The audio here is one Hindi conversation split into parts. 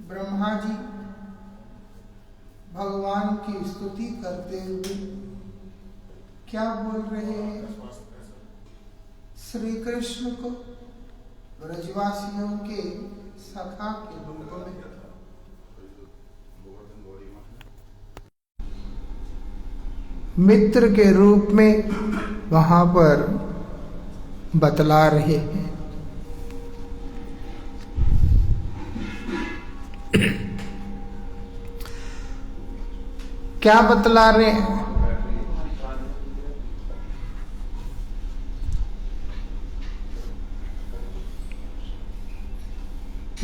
ब्रह्मा जी भगवान की स्तुति करते हुए क्या बोल रहे हैं? श्री कृष्ण को ब्रजवासियों के सखा के रूप में मित्र के रूप में वहां पर बतला रहे हैं। क्या बतला रहे हैं?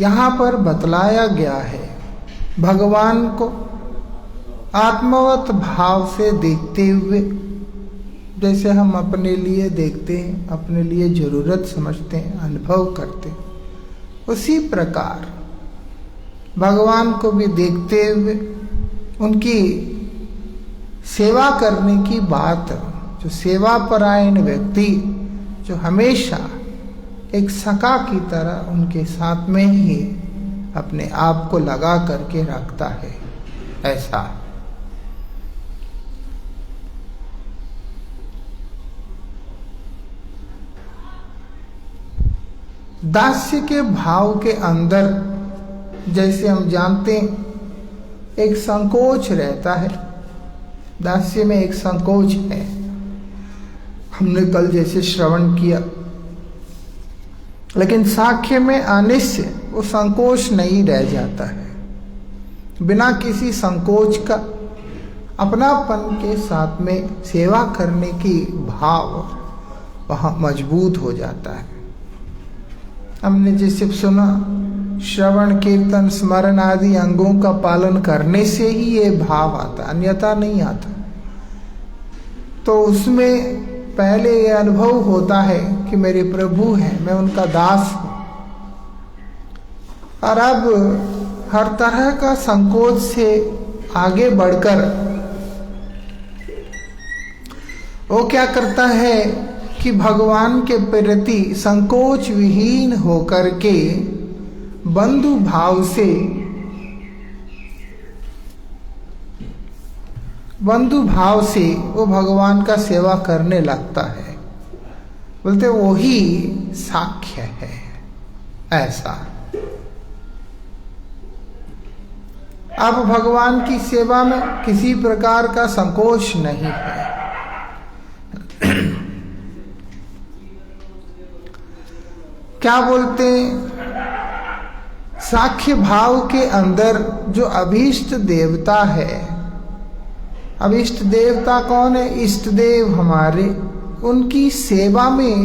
यहां पर बतलाया गया है भगवान को आत्मवत भाव से देखते हुए, जैसे हम अपने लिए देखते हैं, अपने लिए जरूरत समझते हैं, अनुभव करते हैं, उसी प्रकार भगवान को भी देखते हुए उनकी सेवा करने की बात, जो सेवा परायण व्यक्ति जो हमेशा एक सखा की तरह उनके साथ में ही अपने आप को लगा करके रखता है, ऐसा। दास्य के भाव के अंदर जैसे हम जानते हैं एक संकोच रहता है, दास्य में एक संकोच है। हमने कल जैसे श्रवण किया, लेकिन साख्य में आने से वो संकोच नहीं रह जाता है। बिना किसी संकोच का अपनापन के साथ में सेवा करने की भाव वहाँ मजबूत हो जाता है। हमने जैसे सुना, श्रवण कीर्तन स्मरण आदि अंगों का पालन करने से ही ये भाव आता, अन्यथा नहीं आता। तो उसमें पहले ये अनुभव होता है कि मेरे प्रभु हैं, मैं उनका दास हूं। और अब हर तरह का संकोच से आगे बढ़कर वो क्या करता है कि भगवान के प्रति संकोच विहीन होकर के बंधु भाव से वो भगवान का सेवा करने लगता है। बोलते वही साख्य है, ऐसा। अब भगवान की सेवा में किसी प्रकार का संकोच नहीं है। क्या बोलते हैं? साख्य भाव के अंदर जो अभीष्ट देवता है, अभीष्ट देवता कौन है? इष्ट देव हमारे, उनकी सेवा में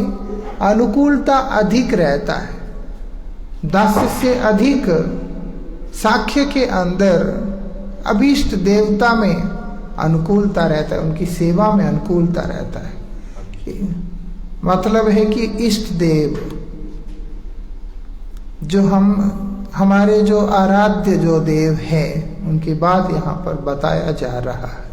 अनुकूलता अधिक रहता है। दास्य से अधिक साख्य के अंदर अभीष्ट देवता में अनुकूलता रहता है, उनकी सेवा में अनुकूलता रहता है। मतलब है कि इष्ट देव जो हमारे जो आराध्य जो देव है, उनकी बात यहाँ पर बताया जा रहा है।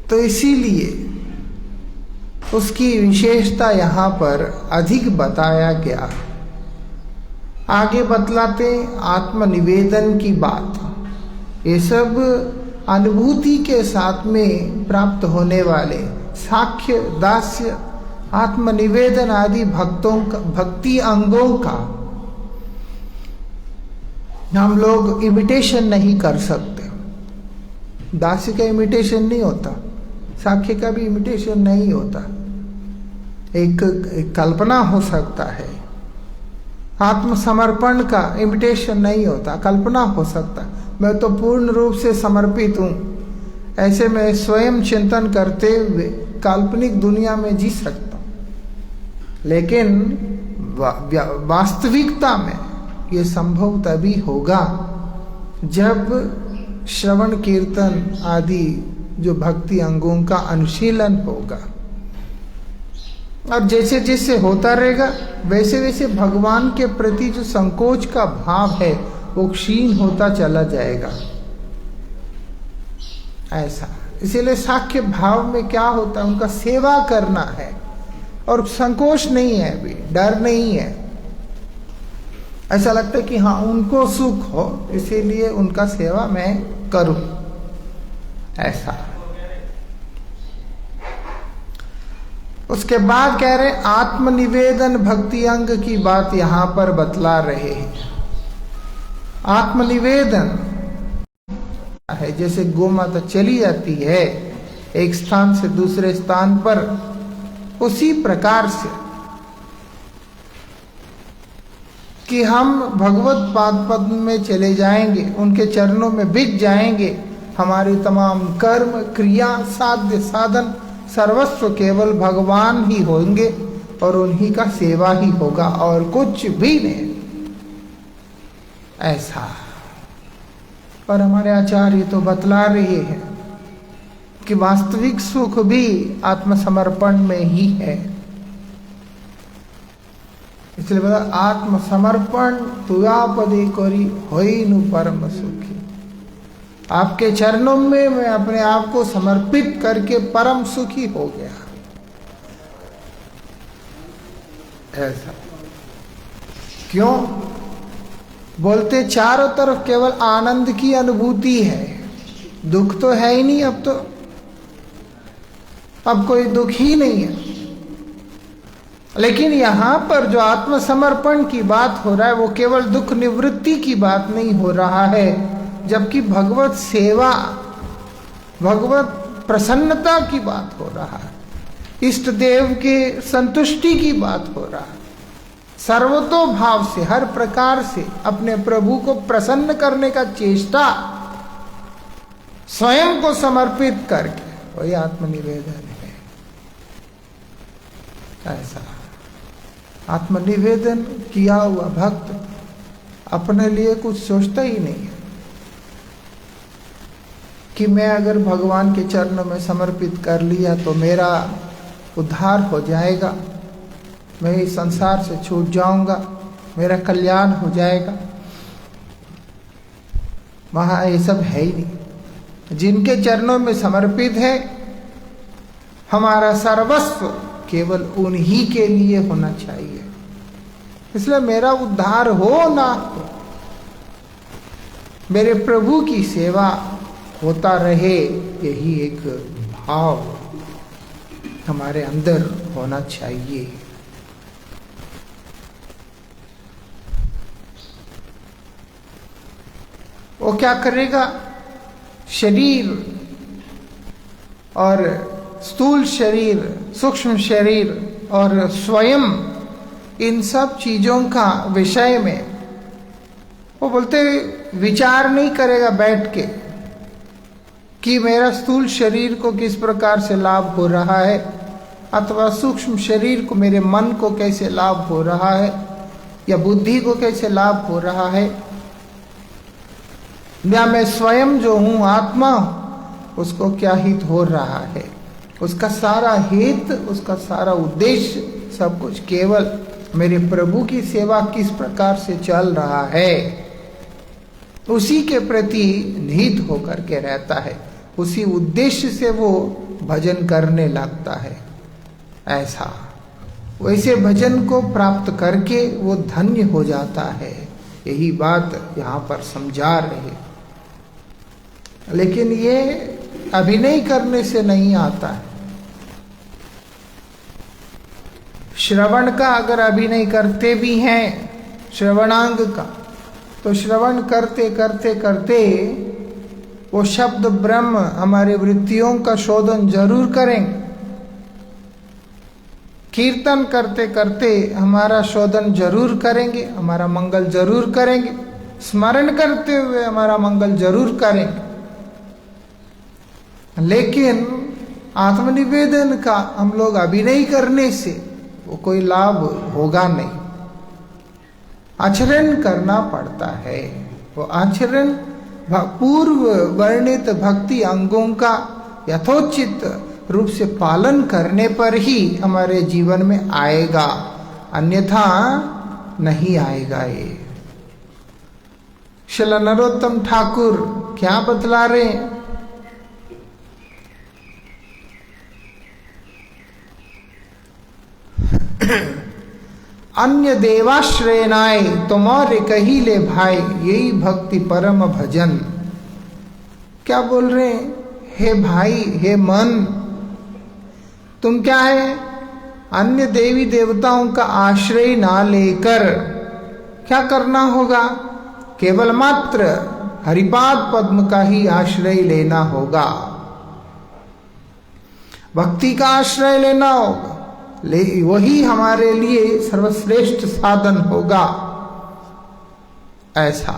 तो इसीलिए उसकी विशेषता यहाँ पर अधिक बताया गया। आगे बतलाते आत्मनिवेदन की बात। ये सब अनुभूति के साथ में प्राप्त होने वाले साख्य, दास्य, आत्मनिवेदन आदि भक्तों का, भक्ति अंगों का हम लोग इमिटेशन नहीं कर सकते। दास्य का इमिटेशन नहीं होता, साख्य का भी इमिटेशन नहीं होता। एक कल्पना हो सकता है। आत्मसमर्पण का इमिटेशन नहीं होता, कल्पना हो सकता है। मैं तो पूर्ण रूप से समर्पित हूँ, ऐसे में स्वयं चिंतन करते हुए काल्पनिक दुनिया में जी सकता हूँ। लेकिन वास्तविकता में ये संभव तभी होगा जब श्रवण कीर्तन आदि जो भक्ति अंगों का अनुशीलन होगा। और जैसे जैसे होता रहेगा वैसे वैसे भगवान के प्रति जो संकोच का भाव है वो क्षीण होता चला जाएगा, ऐसा। इसीलिए साख्य भाव में क्या होता है? उनका सेवा करना है, और संकोच नहीं है, अभी डर नहीं है। ऐसा लगता है कि हाँ उनको सुख हो, इसीलिए उनका सेवा मैं करूं, ऐसा। उसके बाद कह रहे आत्मनिवेदन भक्ति अंग की बात यहां पर बतला रहे हैं। आत्मनिवेदन है, जैसे गोमाता चली जाती है एक स्थान से दूसरे स्थान पर, उसी प्रकार से कि हम भगवत पाद पद्म में चले जाएंगे, उनके चरणों में बिक जाएंगे। हमारी तमाम कर्म क्रिया साध्य साधन सर्वस्व केवल भगवान ही होंगे और उन्हीं का सेवा ही होगा और कुछ भी नहीं, ऐसा। और हमारे आचार्य तो बतला रहे हैं कि वास्तविक सुख भी आत्मसमर्पण में ही है। इसलिए बोला आत्मसमर्पण तुया पदे करी होई नु परम सुखी। आपके चरणों में मैं अपने आप को समर्पित करके परम सुखी हो गया, ऐसा। क्यों बोलते? चारों तरफ केवल आनंद की अनुभूति है, दुख तो है ही नहीं। अब कोई दुख ही नहीं है। लेकिन यहां पर जो आत्मसमर्पण की बात हो रहा है वो केवल दुख निवृत्ति की बात नहीं हो रहा है, जबकि भगवत सेवा भगवत प्रसन्नता की बात हो रहा है, इष्ट देव के संतुष्टि की बात हो रहा है। सर्वतो भाव से हर प्रकार से अपने प्रभु को प्रसन्न करने का चेष्टा, स्वयं को समर्पित करके, वही आत्मनिवेदन है, ऐसा। आत्मनिवेदन किया हुआ भक्त अपने लिए कुछ सोचता ही नहीं है कि मैं अगर भगवान के चरणों में समर्पित कर लिया तो मेरा उद्धार हो जाएगा, मैं इस संसार से छूट जाऊंगा, मेरा कल्याण हो जाएगा। वहां ये सब है ही नहीं। जिनके चरणों में समर्पित है, हमारा सर्वस्व केवल उन्हीं के लिए होना चाहिए। इसलिए मेरा उद्धार हो ना हो, मेरे प्रभु की सेवा होता रहे, यही एक भाव हमारे अंदर होना चाहिए। वो क्या करेगा? शरीर और स्थूल शरीर, सूक्ष्म शरीर और स्वयं, इन सब चीजों का विषय में वो बोलते विचार नहीं करेगा बैठ के कि मेरा स्थूल शरीर को किस प्रकार से लाभ हो रहा है, अथवा सूक्ष्म शरीर को, मेरे मन को कैसे लाभ हो रहा है, या बुद्धि को कैसे लाभ हो रहा है, या मैं स्वयं जो हूं आत्मा, उसको क्या हित हो रहा है। उसका सारा हित, उसका सारा उद्देश्य, सब कुछ केवल मेरे प्रभु की सेवा किस प्रकार से चल रहा है, उसी के प्रति निहित होकर के रहता है। उसी उद्देश्य से वो भजन करने लगता है, ऐसा। वैसे भजन को प्राप्त करके वो धन्य हो जाता है, यही बात यहाँ पर समझा रहे। लेकिन ये अभिनय करने से नहीं आता है। श्रवण का अगर अभिनय करते भी हैं, श्रवणांग का, तो श्रवण करते करते करते वो शब्द ब्रह्म हमारे वृत्तियों का शोधन जरूर करेंगे। कीर्तन करते करते हमारा शोधन जरूर करेंगे, हमारा मंगल जरूर करेंगे, स्मरण करते हुए हमारा मंगल जरूर करेंगे। लेकिन आत्मनिवेदन का हम लोग अभिनय करने से वो कोई लाभ होगा नहीं। आचरण करना पड़ता है। वो आचरण पूर्व वर्णित भक्ति अंगों का यथोचित रूप से पालन करने पर ही हमारे जीवन में आएगा, अन्यथा नहीं आएगा। ये श्रील नरोत्तम ठाकुर क्या बतला रहे हैं? अन्य देवाश्रयनाय तुम और कही ले भाई, यही भक्ति परम भजन। क्या बोल रहे हैं? हे भाई, हे मन, तुम क्या है, अन्य देवी देवताओं का आश्रय ना लेकर क्या करना होगा? केवल मात्र हरिपाद पद्म का ही आश्रय लेना होगा, भक्ति का आश्रय लेना होगा, वही हमारे लिए सर्वश्रेष्ठ साधन होगा। ऐसा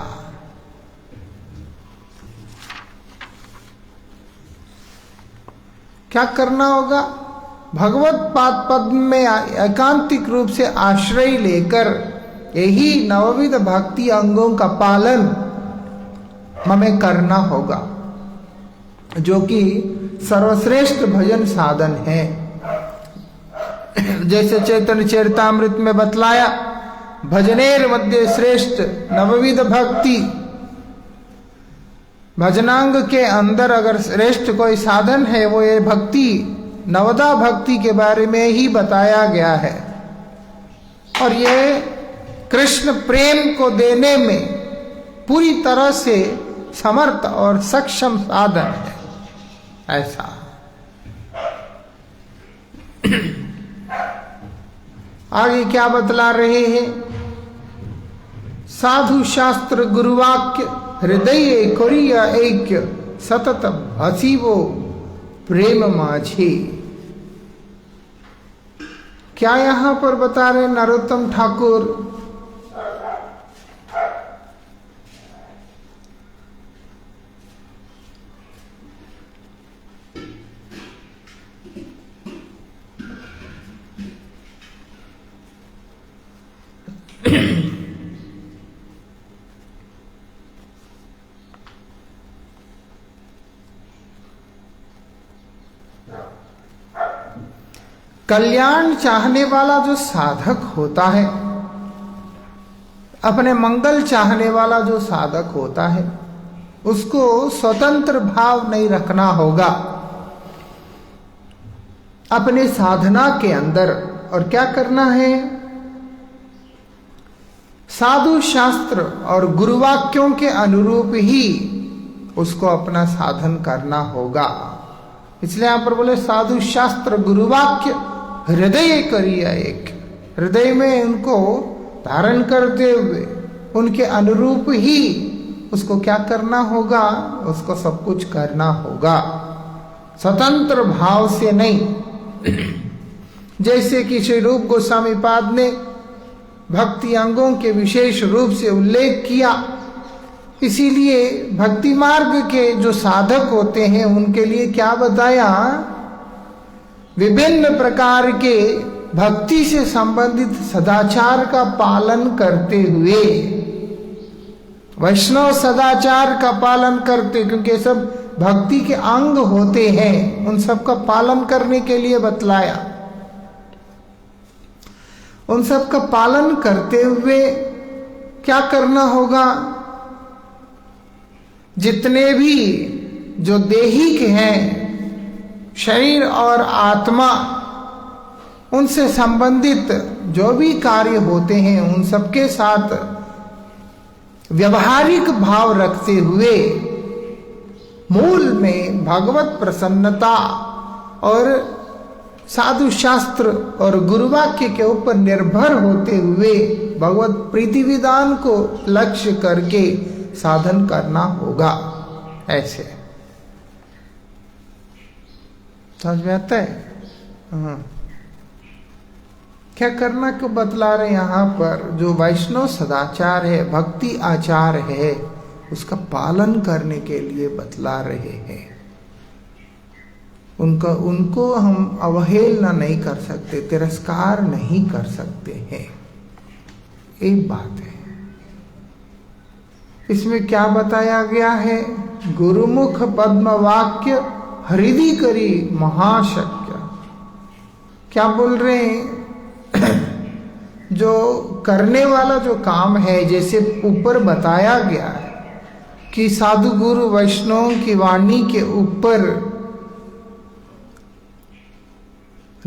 क्या करना होगा? भगवत पाद पद्म में एकांतिक रूप से आश्रय लेकर यही नवविध भक्ति अंगों का पालन हमें करना होगा, जो कि सर्वश्रेष्ठ भजन साधन है। जैसे चैतन्य चरितामृत में बतलाया, भजनेर मध्य श्रेष्ठ नवविध भक्ति। भजनांग के अंदर अगर श्रेष्ठ कोई साधन है वो ये भक्ति, नवदा भक्ति के बारे में ही बताया गया है। और ये कृष्ण प्रेम को देने में पूरी तरह से समर्थ और सक्षम साधन है। ऐसा आगे क्या बतला रहे हैं? साधु शास्त्र गुरुवाक्य हृदय कोरिया ऐक्य सतत भसीवो प्रेम माझे। क्या यहां पर बता रहे नरोत्तम ठाकुर? कल्याण चाहने वाला जो साधक होता है, अपने मंगल चाहने वाला जो साधक होता है, उसको स्वतंत्र भाव नहीं रखना होगा अपने साधना के अंदर। और क्या करना है? साधु शास्त्र और गुरुवाक्यों के अनुरूप ही उसको अपना साधन करना होगा। इसलिए यहां पर बोले साधु शास्त्र गुरुवाक्य हृदय करिए एक, हृदय में उनको धारण करते हुए उनके अनुरूप ही उसको क्या करना होगा? उसको सब कुछ करना होगा, स्वतंत्र भाव से नहीं। जैसे कि श्री रूप गोस्वामी पाद ने भक्ति अंगों के विशेष रूप से उल्लेख किया, इसीलिए भक्ति मार्ग के जो साधक होते हैं उनके लिए क्या बताया? विभिन्न प्रकार के भक्ति से संबंधित सदाचार का पालन करते हुए, वैष्णव सदाचार का पालन करते, क्योंकि सब भक्ति के अंग होते हैं, उन सब का पालन करने के लिए बतलाया। उन सब का पालन करते हुए क्या करना होगा? जितने भी जो दैहिक हैं, शरीर और आत्मा, उनसे संबंधित जो भी कार्य होते हैं उन सबके साथ व्यवहारिक भाव रखते हुए मूल में भगवत प्रसन्नता और साधु शास्त्र और गुरुवाक्य के ऊपर निर्भर होते हुए भगवत प्रीति विधान को लक्ष्य करके साधन करना होगा। ऐसे समझ में आता है? क्या करना क्यों बतला रहे यहाँ पर? जो वैष्णव सदाचार है, भक्ति आचार है, उसका पालन करने के लिए बतला रहे हैं। उनको हम अवहेलना नहीं कर सकते, तिरस्कार नहीं कर सकते हैं। एक बात है। इसमें क्या बताया गया है? गुरुमुख पद्म वाक्य हृदय करी महाशक्य। क्या बोल रहे हैं? जो करने वाला जो काम है, जैसे ऊपर बताया गया है कि साधु गुरु वैष्णव की वाणी के ऊपर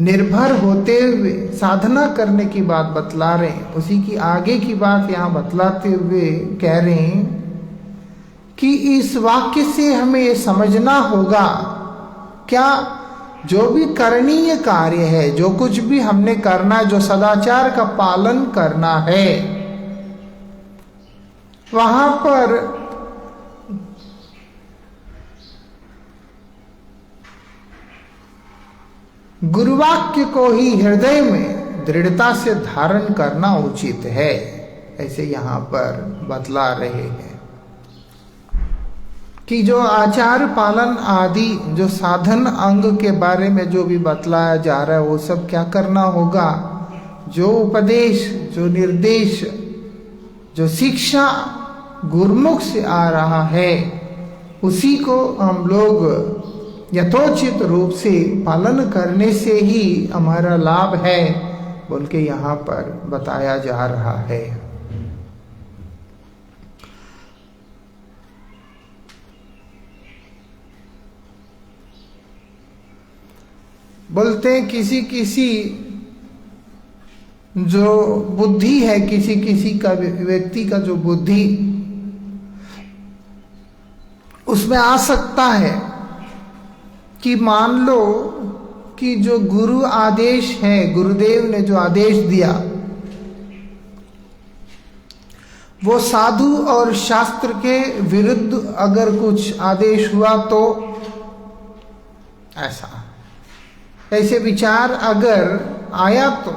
निर्भर होते हुए साधना करने की बात बतला रहे हैं। उसी की आगे की बात यहाँ बतलाते हुए कह रहे हैं कि इस वाक्य से हमें ये समझना होगा, क्या जो भी करणीय कार्य है, जो कुछ भी हमने करना है, जो सदाचार का पालन करना है, वहां पर गुरुवाक्य को ही हृदय में दृढ़ता से धारण करना उचित है, ऐसे यहां पर बतला रहे हैं कि जो आचार पालन आदि जो साधन अंग के बारे में जो भी बतलाया जा रहा है वो सब क्या करना होगा। जो उपदेश, जो निर्देश, जो शिक्षा गुरुमुख से आ रहा है उसी को हम लोग यथोचित रूप से पालन करने से ही हमारा लाभ है बोल के यहाँ पर बताया जा रहा है। बोलते हैं किसी किसी जो बुद्धि है, किसी किसी का व्यक्ति का जो बुद्धि उसमें आ सकता है कि मान लो कि जो गुरु आदेश है, गुरुदेव ने जो आदेश दिया वो साधु और शास्त्र के विरुद्ध अगर कुछ आदेश हुआ तो ऐसे विचार अगर आया तो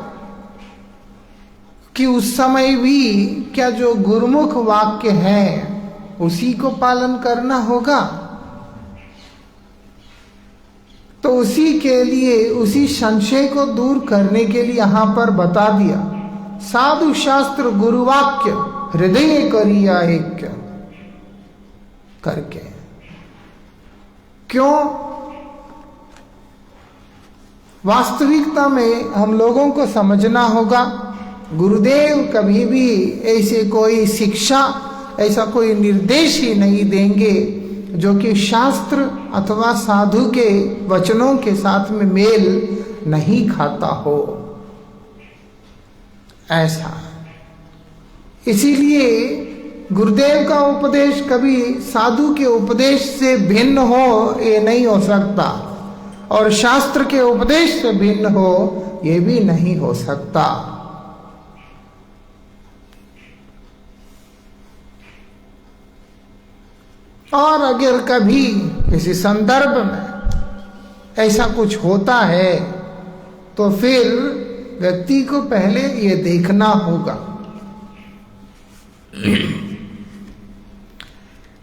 कि उस समय भी क्या जो गुरुमुख वाक्य है उसी को पालन करना होगा, तो उसी के लिए, उसी संशय को दूर करने के लिए यहां पर बता दिया साधु शास्त्र गुरुवाक्य हृदय करिया ऐक्य करके। क्यों? वास्तविकता में हम लोगों को समझना होगा गुरुदेव कभी भी ऐसे कोई शिक्षा, ऐसा कोई निर्देश ही नहीं देंगे जो कि शास्त्र अथवा साधु के वचनों के साथ में मेल नहीं खाता हो। ऐसा इसीलिए गुरुदेव का उपदेश कभी साधु के उपदेश से भिन्न हो ये नहीं हो सकता, और शास्त्र के उपदेश से भिन्न हो ये भी नहीं हो सकता। और अगर कभी किसी संदर्भ में ऐसा कुछ होता है तो फिर व्यक्ति को पहले ये देखना होगा।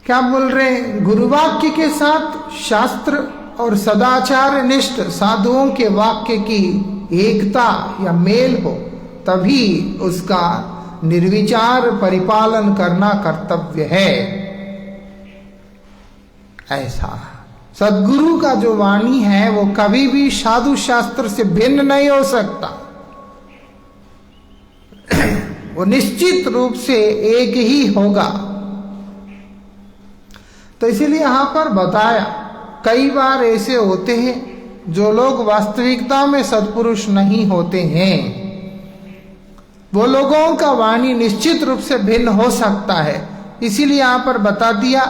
क्या बोल रहे हैं? गुरुवाक्य के साथ शास्त्र और सदाचार निष्ठ साधुओं के वाक्य की एकता या मेल हो तभी उसका निर्विचार परिपालन करना कर्तव्य है। ऐसा सद्गुरु का जो वाणी है वो कभी भी साधु शास्त्र से भिन्न नहीं हो सकता, वो निश्चित रूप से एक ही होगा। तो इसीलिए यहां पर बताया कई बार ऐसे होते हैं जो लोग वास्तविकता में सत्पुरुष नहीं होते हैं, वो लोगों का वाणी निश्चित रूप से भिन्न हो सकता है। इसीलिए यहां पर बता दिया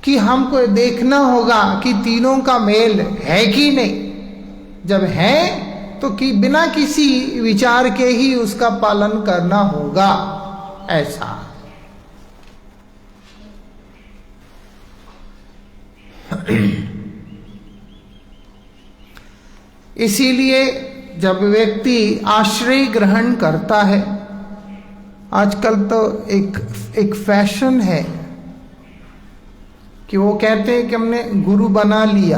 कि हमको देखना होगा कि तीनों का मेल है कि नहीं। जब है तो कि बिना किसी विचार के ही उसका पालन करना होगा। ऐसा इसीलिए जब व्यक्ति आश्रय ग्रहण करता है, आजकल तो एक फैशन है कि वो कहते हैं कि हमने गुरु बना लिया।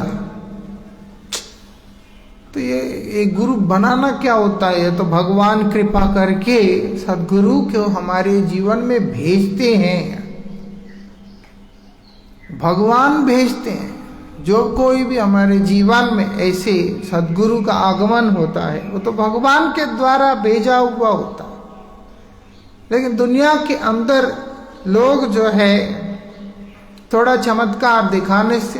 तो ये गुरु बनाना क्या होता है? ये तो भगवान कृपा करके सद्गुरु को हमारे जीवन में भेजते हैं, भगवान भेजते हैं। जो कोई भी हमारे जीवन में ऐसे सद्गुरु का आगमन होता है वो तो भगवान के द्वारा भेजा हुआ होता है। लेकिन दुनिया के अंदर लोग जो है थोड़ा चमत्कार दिखाने से,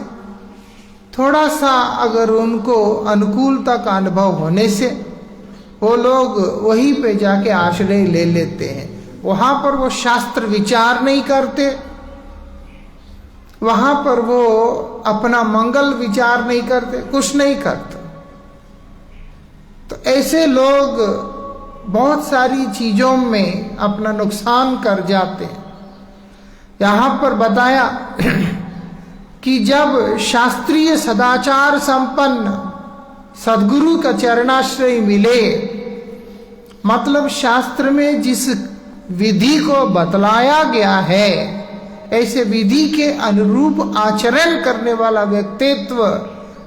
थोड़ा सा अगर उनको अनुकूलता का अनुभव होने से वो लोग वहीं पे जाके आश्रय ले लेते हैं। वहां पर वो शास्त्र विचार नहीं करते, वहां पर वो अपना मंगल विचार नहीं करते, कुछ नहीं करते। तो ऐसे लोग बहुत सारी चीजों में अपना नुकसान कर जाते हैं। यहां पर बताया कि जब शास्त्रीय सदाचार संपन्न सद्गुरु का चरणाश्रय मिले, मतलब शास्त्र में जिस विधि को बतलाया गया है ऐसे विधि के अनुरूप आचरण करने वाला व्यक्तित्व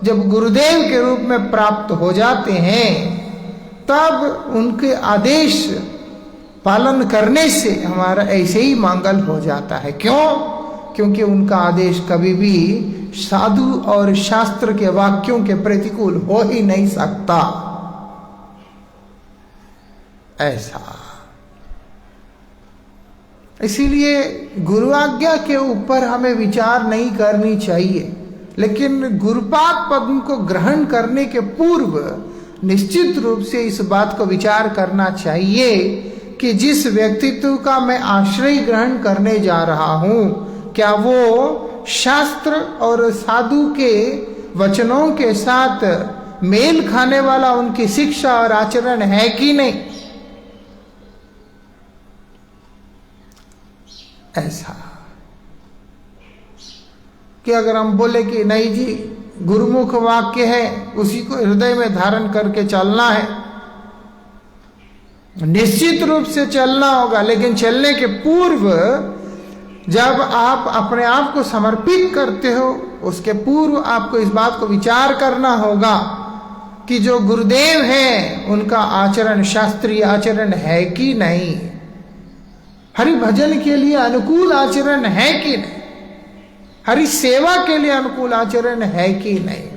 जब गुरुदेव के रूप में प्राप्त हो जाते हैं, तब उनके आदेश पालन करने से हमारा ऐसे ही मंगल हो जाता है। क्यों? क्योंकि उनका आदेश कभी भी साधु और शास्त्र के वाक्यों के प्रतिकूल हो ही नहीं सकता। ऐसा इसीलिए गुरु आज्ञा के ऊपर हमें विचार नहीं करनी चाहिए, लेकिन गुरुपाद पद्म को ग्रहण करने के पूर्व निश्चित रूप से इस बात को विचार करना चाहिए कि जिस व्यक्तित्व का मैं आश्रय ग्रहण करने जा रहा हूं, क्या वो शास्त्र और साधु के वचनों के साथ मेल खाने वाला उनकी शिक्षा और आचरण है कि नहीं। ऐसा कि अगर हम बोले कि नहीं जी गुरुमुख वाक्य है, उसी को हृदय में धारण करके चलना है, निश्चित रूप से चलना होगा, लेकिन चलने के पूर्व जब आप अपने आप को समर्पित करते हो, उसके पूर्व आपको इस बात को विचार करना होगा कि जो गुरुदेव हैं उनका आचरण शास्त्रीय आचरण है कि नहीं, हरि भजन के लिए अनुकूल आचरण है कि नहीं, हरि सेवा के लिए अनुकूल आचरण है कि नहीं।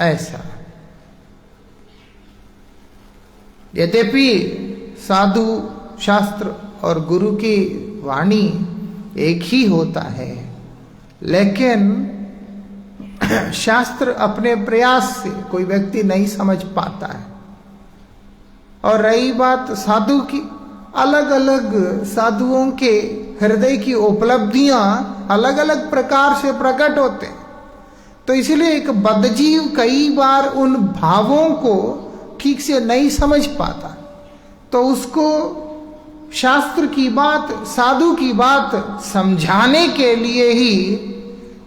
ऐसा यद्यपि साधु शास्त्र और गुरु की वाणी एक ही होता है, लेकिन शास्त्र अपने प्रयास से कोई व्यक्ति नहीं समझ पाता है। और रही बात साधु की, अलग अलग साधुओं के हृदय की उपलब्धियां अलग अलग प्रकार से प्रकट होते हैं। तो इसलिए एक बद्धजीव कई बार उन भावों को ठीक से नहीं समझ पाता, तो उसको शास्त्र की बात साधु की बात समझाने के लिए ही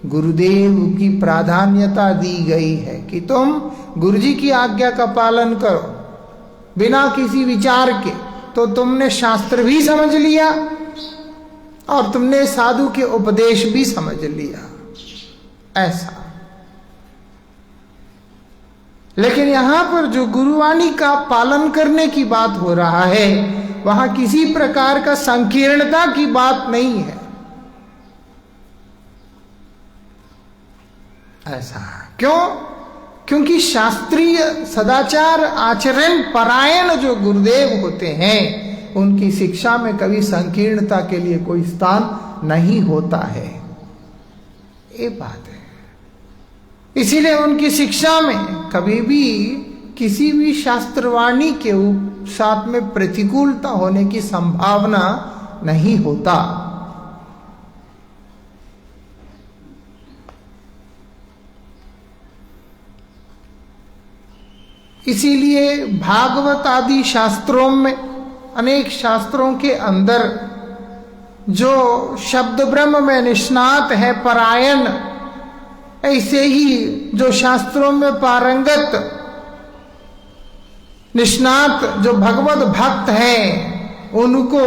गुरुदेव की प्राधान्यता दी गई है कि तुम गुरुजी की आज्ञा का पालन करो बिना किसी विचार के। तो तुमने शास्त्र भी समझ लिया और तुमने साधु के उपदेश भी समझ लिया। ऐसा लेकिन यहां पर जो गुरुवाणी का पालन करने की बात हो रहा है, वहां किसी प्रकार का संकीर्णता की बात नहीं है। ऐसा क्यों? क्योंकि शास्त्रीय सदाचार आचरण परायण जो गुरुदेव होते हैं, उनकी शिक्षा में कभी संकीर्णता के लिए कोई स्थान नहीं होता है। ये बात है। इसीलिए उनकी शिक्षा में कभी भी किसी भी शास्त्रवाणी के साथ में प्रतिकूलता होने की संभावना नहीं होता। इसीलिए भागवत आदि शास्त्रों में, अनेक शास्त्रों के अंदर जो शब्द ब्रह्म में निष्णात है परायण, ऐसे ही जो शास्त्रों में पारंगत निष्णात जो भगवत भक्त हैं, उनको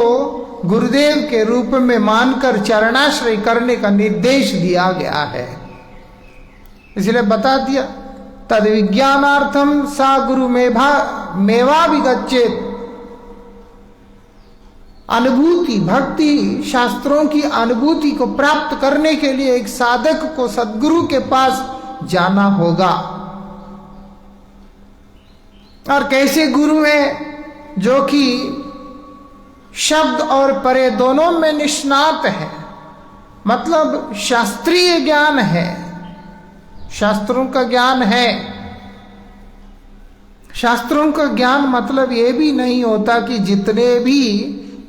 गुरुदेव के रूप में मानकर चरणाश्रय करने का निर्देश दिया गया है। इसलिए बता दिया, तद विज्ञानार्थम सा गुरु मेवा विगच्छेत। अनुभूति, भक्ति, शास्त्रों की अनुभूति को प्राप्त करने के लिए एक साधक को सद्गुरु के पास जाना होगा। और कैसे गुरु है? जो कि शब्द और परे दोनों में निष्णात है, मतलब शास्त्रीय ज्ञान है, शास्त्रों का ज्ञान है। शास्त्रों का ज्ञान मतलब ये भी नहीं होता कि जितने भी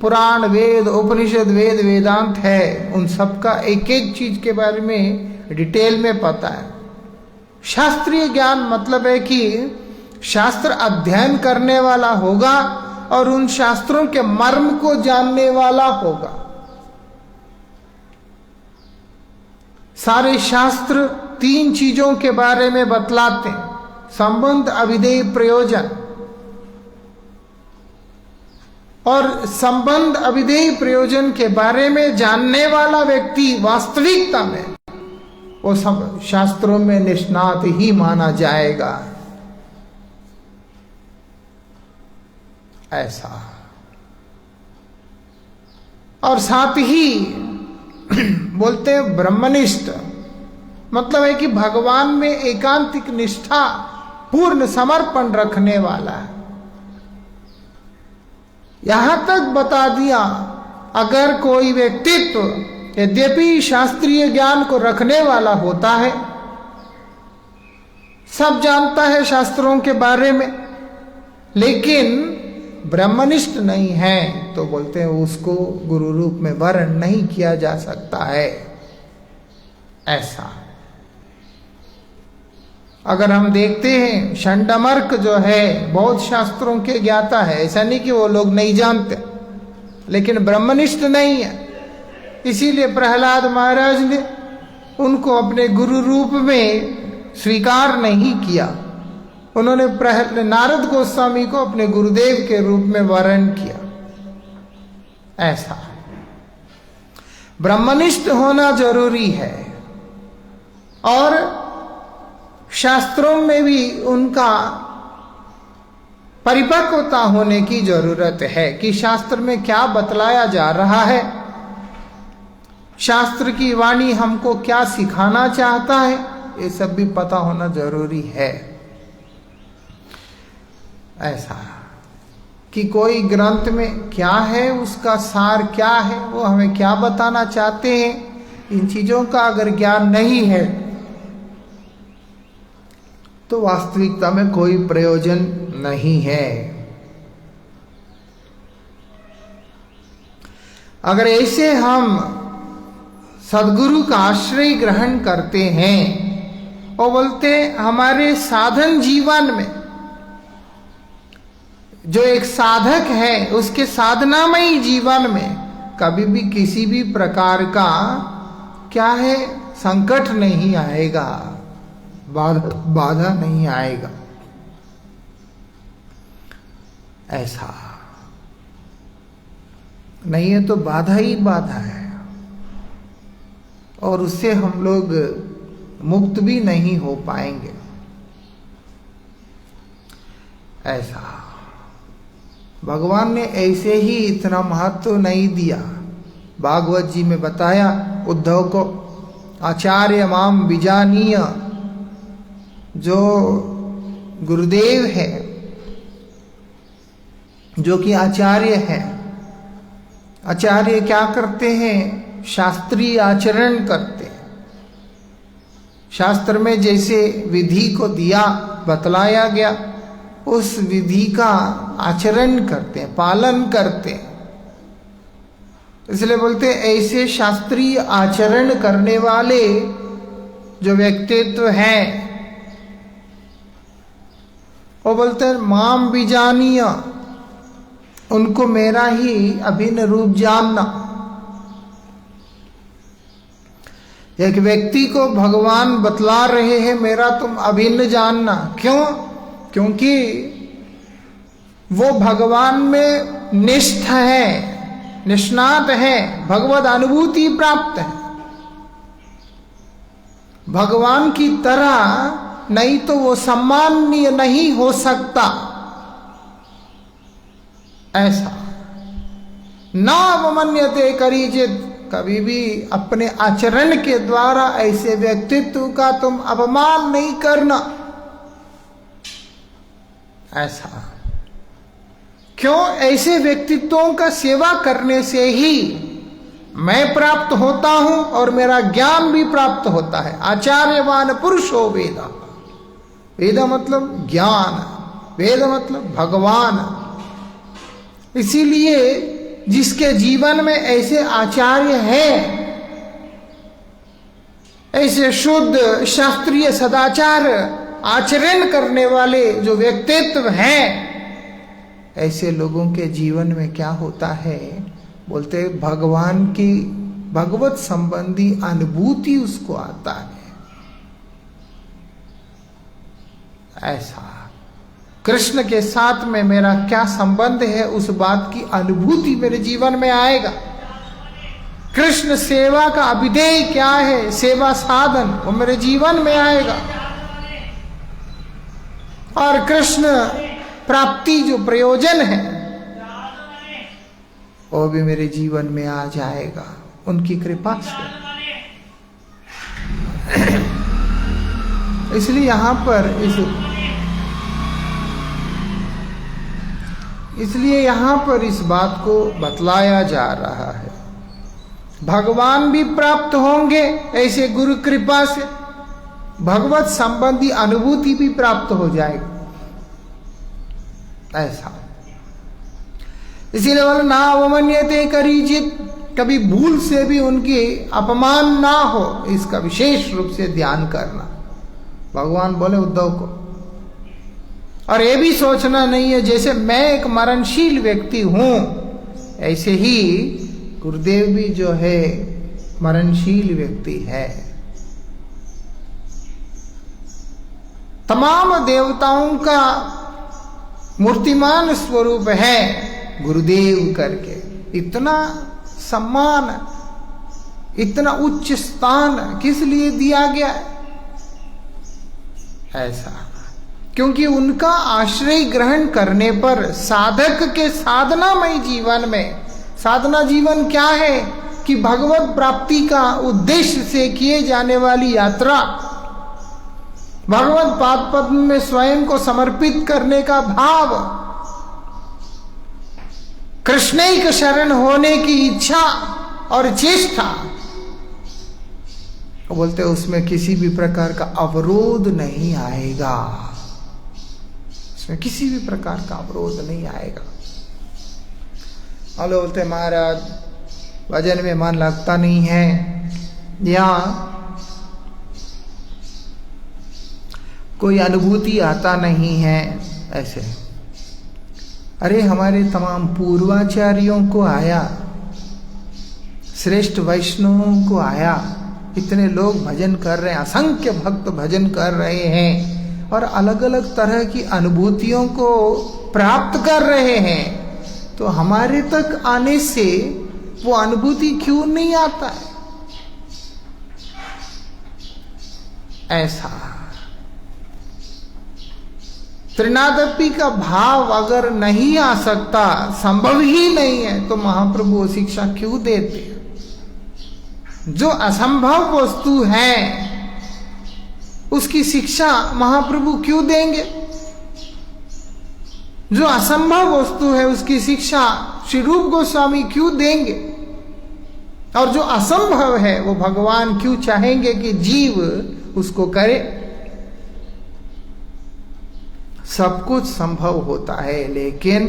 पुराण, वेद, उपनिषद, वेदांत है उन सब का एक एक चीज के बारे में डिटेल में पता है। शास्त्रीय ज्ञान मतलब है कि शास्त्र अध्ययन करने वाला होगा और उन शास्त्रों के मर्म को जानने वाला होगा। सारे शास्त्र 3 चीजों के बारे में बतलाते हैं: संबंध, अभिधेय, प्रयोजन। और संबंध, अभिधेय, प्रयोजन के बारे में जानने वाला व्यक्ति वास्तविकता में वो सब शास्त्रों में निष्णात ही माना जाएगा। ऐसा। और साथ ही बोलते हैं ब्रह्मनिष्ठ, मतलब है कि भगवान में एकांतिक निष्ठा, पूर्ण समर्पण रखने वाला है। यहां तक बता दिया, अगर कोई व्यक्तित्व यद्यपि शास्त्रीय ज्ञान को रखने वाला होता है, सब जानता है शास्त्रों के बारे में, लेकिन ब्रह्मनिष्ठ नहीं है, तो बोलते हैं उसको गुरु रूप में वर्ण नहीं किया जा सकता है। ऐसा। अगर हम देखते हैं षंडमर्क जो है बहुत शास्त्रों के ज्ञाता है, ऐसा नहीं कि वो लोग नहीं जानते, लेकिन ब्रह्मनिष्ठ नहीं है। इसीलिए प्रहलाद महाराज ने उनको अपने गुरु रूप में स्वीकार नहीं किया। उन्होंने नारद गोस्वामी को अपने गुरुदेव के रूप में वर्ण किया। ऐसा ब्रह्मनिष्ठ होना जरूरी है। और शास्त्रों में भी उनका परिपक्वता होने की जरूरत है कि शास्त्र में क्या बतलाया जा रहा है, शास्त्र की वाणी हमको क्या सिखाना चाहता है, ये सब भी पता होना जरूरी है। ऐसा कि कोई ग्रंथ में क्या है, उसका सार क्या है, वो हमें क्या बताना चाहते हैं, इन चीजों का अगर ज्ञान नहीं है तो वास्तविकता में कोई प्रयोजन नहीं है। अगर ऐसे हम सद्गुरु का आश्रय ग्रहण करते हैं और बोलते हमारे साधन जीवन में जो एक साधक है उसके साधनामयी जीवन में कभी भी किसी भी प्रकार का क्या है संकट नहीं आएगा, बाधा नहीं आएगा। ऐसा नहीं है तो बाधा ही बाधा है और उससे हम लोग मुक्त भी नहीं हो पाएंगे। ऐसा भगवान ने ऐसे ही इतना महत्व नहीं दिया। भागवत जी में बताया उद्धव को, आचार्य माम विजानीय, जो गुरुदेव है, जो कि आचार्य है, आचार्य क्या करते हैं? शास्त्रीय आचरण करते हैं। शास्त्र में जैसे विधि को दिया, बतलाया गया, उस विधि का आचरण करते हैं, पालन करते हैं। इसलिए बोलते हैं ऐसे शास्त्रीय आचरण करने वाले जो व्यक्तित्व हैं वो बोलते हैं माम बीजानीय, उनको मेरा ही अभिन्न रूप जानना। एक व्यक्ति को भगवान बतला रहे हैं मेरा तुम अभिन्न जानना। क्यों? क्योंकि वो भगवान में निष्ठ है, निष्णात है, भगवद अनुभूति प्राप्त है। भगवान की तरह नहीं तो वो सम्माननीय नहीं हो सकता। ऐसा ना अवमान्यते करीजित, कभी भी अपने आचरण के द्वारा ऐसे व्यक्तित्व का तुम अपमान नहीं करना। ऐसा क्यों? ऐसे व्यक्तित्वों का सेवा करने से ही मैं प्राप्त होता हूं और मेरा ज्ञान भी प्राप्त होता है। आचार्यवान पुरुषो वेद, वेद मतलब ज्ञान, वेद मतलब भगवान। इसीलिए जिसके जीवन में ऐसे आचार्य हैं, ऐसे शुद्ध शास्त्रीय सदाचार आचरण करने वाले जो व्यक्तित्व हैं, ऐसे लोगों के जीवन में क्या होता है, बोलते भगवान की भगवत संबंधी अनुभूति उसको आता है। ऐसा कृष्ण के साथ में मेरा क्या संबंध है, उस बात की अनुभूति मेरे जीवन में आएगा। कृष्ण सेवा का अभिधेय क्या है, सेवा साधन, वो मेरे जीवन में आएगा। और कृष्ण प्राप्ति जो प्रयोजन है वो भी मेरे जीवन में आ जाएगा उनकी कृपा से। इसलिए यहां पर इस बात को बतलाया जा रहा है, भगवान भी प्राप्त होंगे ऐसे गुरु कृपा से, भगवत संबंधी अनुभूति भी प्राप्त हो जाएगी। ऐसा इसीलिए बोला ना अवमन्यते करीचित, कभी भूल से भी उनकी अपमान ना हो, इसका विशेष रूप से ध्यान करना, भगवान बोले उद्धव को। और ये भी सोचना नहीं है जैसे मैं एक मरणशील व्यक्ति हूं, ऐसे ही गुरुदेव भी जो है मरणशील व्यक्ति है। तमाम देवताओं का मूर्तिमान स्वरूप है गुरुदेव करके, इतना सम्मान, इतना उच्च स्थान किस लिए दिया गया है? ऐसा क्योंकि उनका आश्रय ग्रहण करने पर साधक के साधनामय जीवन में, साधना जीवन क्या है कि भगवत प्राप्ति का उद्देश्य से किए जाने वाली यात्रा, भगवत पाद पद्म में स्वयं को समर्पित करने का भाव, कृष्णैक शरण होने की इच्छा और चेष्टा, बोलते हैं उसमें किसी भी प्रकार का अवरोध नहीं आएगा, उसमें किसी भी प्रकार का अवरोध नहीं आएगा। और बोलते हैं महाराज भजन में मन लगता नहीं है, या कोई अनुभूति आता नहीं है, ऐसे। अरे हमारे तमाम पूर्वाचार्यों को आया, श्रेष्ठ वैष्णवों को आया, इतने लोग भजन कर रहे हैं, असंख्य भक्त भजन कर रहे हैं और अलग अलग तरह की अनुभूतियों को प्राप्त कर रहे हैं, तो हमारे तक आने से वो अनुभूति क्यों नहीं आता है? ऐसा त्रिनादपि का भाव अगर नहीं आ सकता, संभव ही नहीं है, तो महाप्रभु वो शिक्षा क्यों देते? जो असंभव वस्तु है उसकी शिक्षा महाप्रभु क्यों देंगे? जो असंभव वस्तु है उसकी शिक्षा श्री रूप गोस्वामी क्यों देंगे? और जो असंभव है वो भगवान क्यों चाहेंगे कि जीव उसको करे? सब कुछ संभव होता है, लेकिन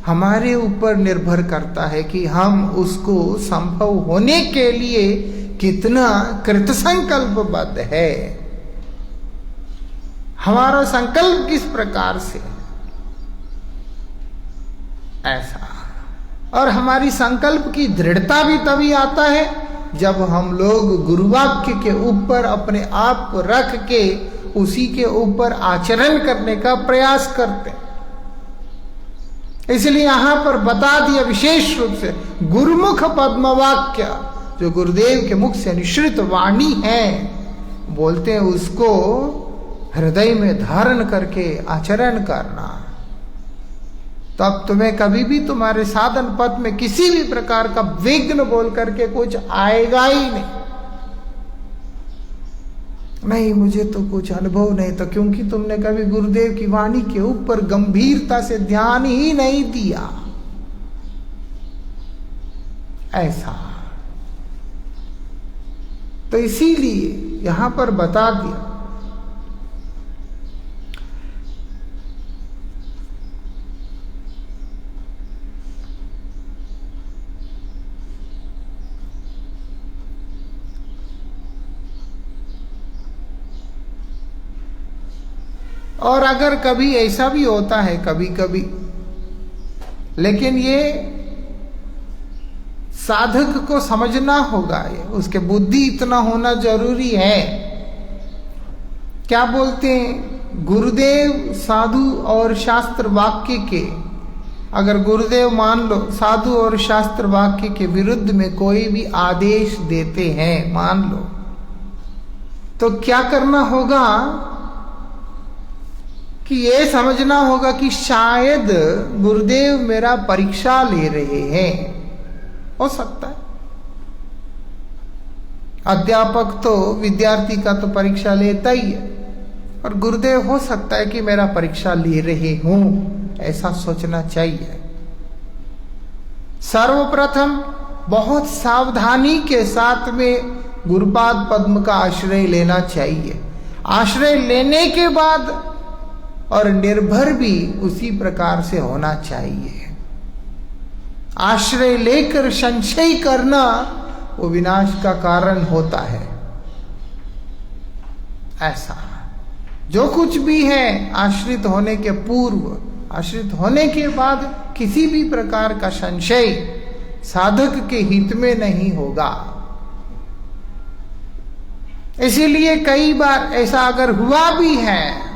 हमारे ऊपर निर्भर करता है कि हम उसको संभव होने के लिए कितना कृतसंकल्पबद्ध है, हमारा संकल्प किस प्रकार से, ऐसा। और हमारी संकल्प की दृढ़ता भी तभी आता है जब हम लोग गुरुवाक्य के ऊपर अपने आप को रख के उसी के ऊपर आचरण करने का प्रयास करते हैं। इसलिए यहां पर बता दिया विशेष रूप से गुरुमुख पद्मवाक्य, जो गुरुदेव के मुख से निश्रित वाणी है, बोलते हैं उसको हृदय में धारण करके आचरण करना, तब तुम्हें कभी भी तुम्हारे साधन पथ में किसी भी प्रकार का विघ्न बोल करके कुछ आएगा ही नहीं, मुझे तो कुछ अनुभव नहीं था, क्योंकि तुमने कभी गुरुदेव की वाणी के ऊपर गंभीरता से ध्यान ही नहीं दिया। ऐसा तो इसीलिए यहां पर बता दिया। और अगर कभी ऐसा भी होता है कभी कभी, लेकिन ये साधक को समझना होगा, ये उसके बुद्धि इतना होना जरूरी है। क्या बोलते हैं, गुरुदेव साधु और शास्त्र वाक्य के, अगर गुरुदेव मान लो साधु और शास्त्र वाक्य के विरुद्ध में कोई भी आदेश देते हैं, मान लो, तो क्या करना होगा कि ये समझना होगा कि शायद गुरुदेव मेरा परीक्षा ले रहे हैं। हो सकता है अध्यापक तो विद्यार्थी का तो परीक्षा लेता ही है, और गुरुदेव हो सकता है कि मेरा परीक्षा ले रहे हूं, ऐसा सोचना चाहिए। सर्वप्रथम बहुत सावधानी के साथ में गुरुपाद पद्म का आश्रय लेना चाहिए। आश्रय लेने के बाद और निर्भर भी उसी प्रकार से होना चाहिए। आश्रय लेकर संशय करना वो विनाश का कारण होता है। ऐसा जो कुछ भी है आश्रित होने के पूर्व, आश्रित होने के बाद किसी भी प्रकार का संशय साधक के हित में नहीं होगा। इसीलिए कई बार ऐसा अगर हुआ भी है,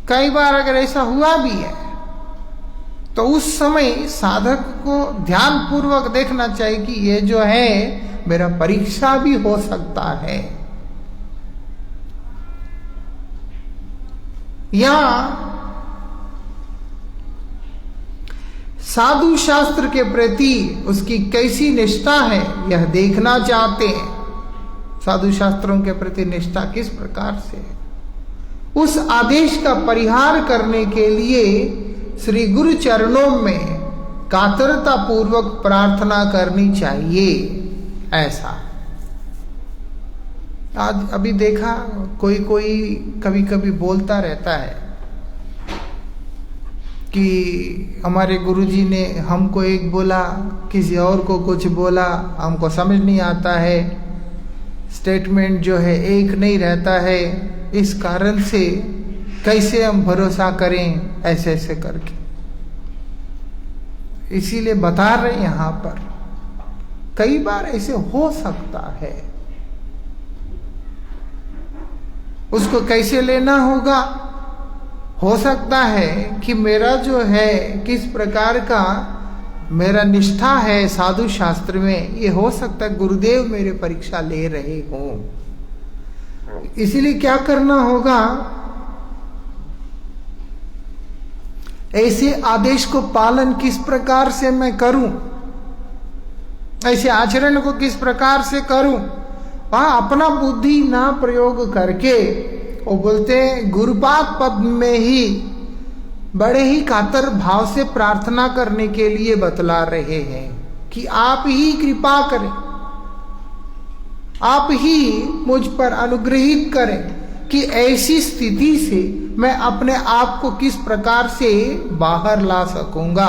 कई बार अगर ऐसा हुआ भी है, तो उस समय साधक को ध्यान पूर्वक देखना चाहिए कि ये जो है मेरा परीक्षा भी हो सकता है, या साधु शास्त्र के प्रति उसकी कैसी निष्ठा है यह देखना चाहते हैं। साधु शास्त्रों के प्रति निष्ठा किस प्रकार से है, उस आदेश का परिहार करने के लिए श्री गुरु चरणों में कातरता पूर्वक प्रार्थना करनी चाहिए। ऐसा आज अभी देखा कोई कभी कभी बोलता रहता है कि हमारे गुरुजी ने हमको एक बोला, किसी और को कुछ बोला, हमको समझ नहीं आता है, स्टेटमेंट जो है एक नहीं रहता है, इस कारण से कैसे हम भरोसा करें, ऐसे ऐसे करके। इसीलिए बता रहे यहां पर कई बार ऐसे हो सकता है, उसको कैसे लेना होगा। हो सकता है कि मेरा जो है किस प्रकार का मेरा निष्ठा है साधु शास्त्र में, ये हो सकता है गुरुदेव मेरे परीक्षा ले रहे हों। इसीलिए क्या करना होगा, ऐसे आदेश को पालन किस प्रकार से मैं करूं, ऐसे आचरण को किस प्रकार से करूं, वहां अपना बुद्धि ना प्रयोग करके वो बोलते हैं गुरुपाद पद में ही बड़े ही कातर भाव से प्रार्थना करने के लिए बतला रहे हैं कि आप ही कृपा करें, आप ही मुझ पर अनुग्रहित करें कि ऐसी स्थिति से मैं अपने आप को किस प्रकार से बाहर ला सकूंगा,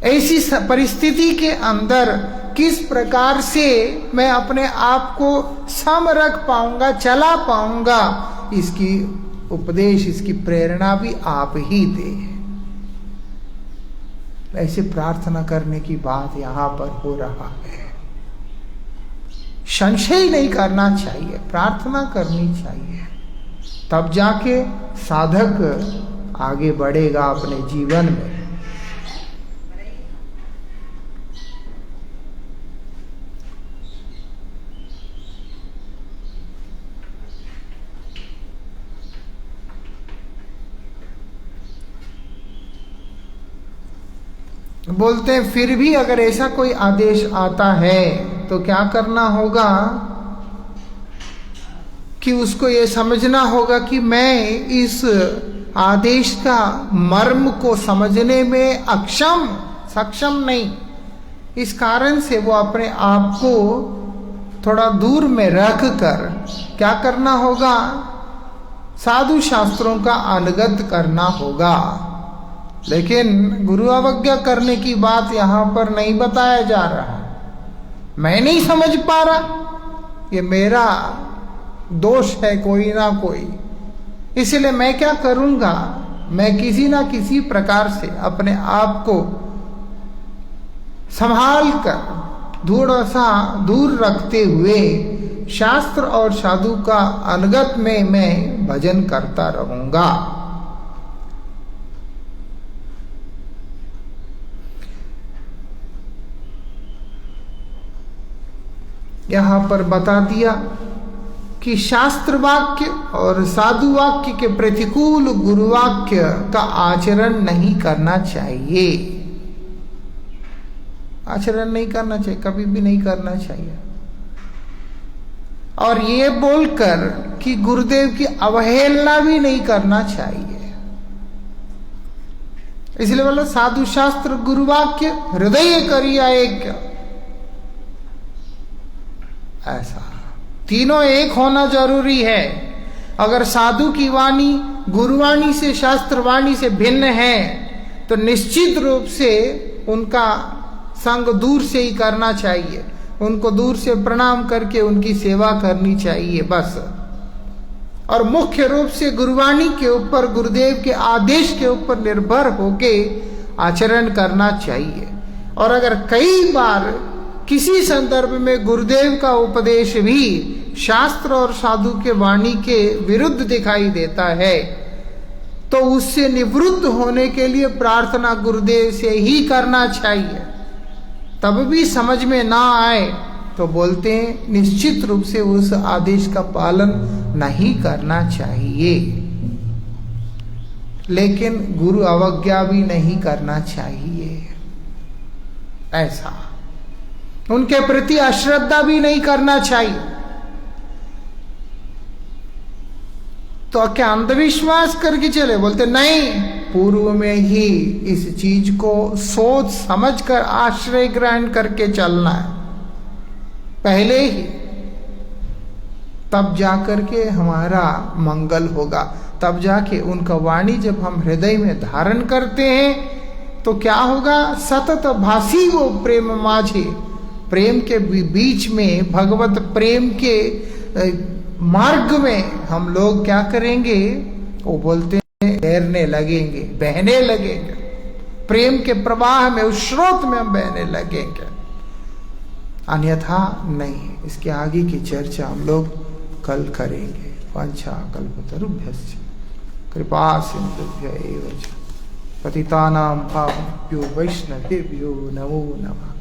ऐसी परिस्थिति के अंदर किस प्रकार से मैं अपने आप को सम रख पाऊंगा, चला पाऊंगा, इसकी उपदेश, इसकी प्रेरणा भी आप ही दे। ऐसे प्रार्थना करने की बात यहां पर हो रहा है। संशय नहीं करना चाहिए, प्रार्थना करनी चाहिए, तब जाके साधक आगे बढ़ेगा अपने जीवन में। बोलते हैं फिर भी अगर ऐसा कोई आदेश आता है तो क्या करना होगा कि उसको ये समझना होगा कि मैं इस आदेश का मर्म को समझने में सक्षम नहीं, इस कारण से वो अपने आप को थोड़ा दूर में रख कर क्या करना होगा, साधु शास्त्रों का अनुगत करना होगा। लेकिन गुरु अवज्ञा करने की बात यहाँ पर नहीं बताया जा रहा। मैं नहीं समझ पा रहा, ये मेरा दोष है कोई ना कोई, इसलिए मैं क्या करूँगा, मैं किसी ना किसी प्रकार से अपने आप को संभाल कर थोड़ा सा दूर रखते हुए शास्त्र और साधु का अनुगत में मैं भजन करता रहूंगा। यहां पर बता दिया कि शास्त्र वाक्य और साधु वाक्य के प्रतिकूल गुरु वाक्य का आचरण नहीं करना चाहिए। आचरण नहीं करना चाहिए, कभी भी नहीं करना चाहिए। और ये बोलकर कि गुरुदेव की अवहेलना भी नहीं करना चाहिए। इसलिए बोला साधु शास्त्र गुरु वाक्य हृदय करिया एक, ऐसा तीनों एक होना जरूरी है। अगर साधु की वाणी गुरुवाणी से शास्त्रवाणी से भिन्न है तो निश्चित रूप से उनका संग दूर से ही करना चाहिए, उनको दूर से प्रणाम करके उनकी सेवा करनी चाहिए बस। और मुख्य रूप से गुरुवाणी के ऊपर, गुरुदेव के आदेश के ऊपर निर्भर होके आचरण करना चाहिए। और अगर कई बार किसी संदर्भ में गुरुदेव का उपदेश भी शास्त्र और साधु के वाणी के विरुद्ध दिखाई देता है तो उससे निवृत्त होने के लिए प्रार्थना गुरुदेव से ही करना चाहिए। तब भी समझ में ना आए तो बोलते हैं निश्चित रूप से उस आदेश का पालन नहीं करना चाहिए, लेकिन गुरु अवज्ञा भी नहीं करना चाहिए। ऐसा उनके प्रति अश्रद्धा भी नहीं करना चाहिए। तो क्या अंधविश्वास करके चले, बोलते नहीं, पूर्व में ही इस चीज को सोच समझकर आश्रय ग्रहण करके चलना है पहले ही, तब जाकर के हमारा मंगल होगा। तब जाके उनका वाणी जब हम हृदय में धारण करते हैं तो क्या होगा, सतत भासी वो प्रेम माझे, प्रेम के बीच में भगवत प्रेम के मार्ग में हम लोग क्या करेंगे, वो बोलते हैं तैरने लगेंगे, बहने लगेंगे, प्रेम के प्रवाह में, उस स्रोत में हम बहने लगेंगे, अन्यथा नहीं। इसके आगे की चर्चा हम लोग कल करेंगे। वांछा कल्पतरुभ्यश्च कृपा सिंधुभ्य एव च पतितानां पावनेभ्यो वैष्णवेभ्यो नमो नमः।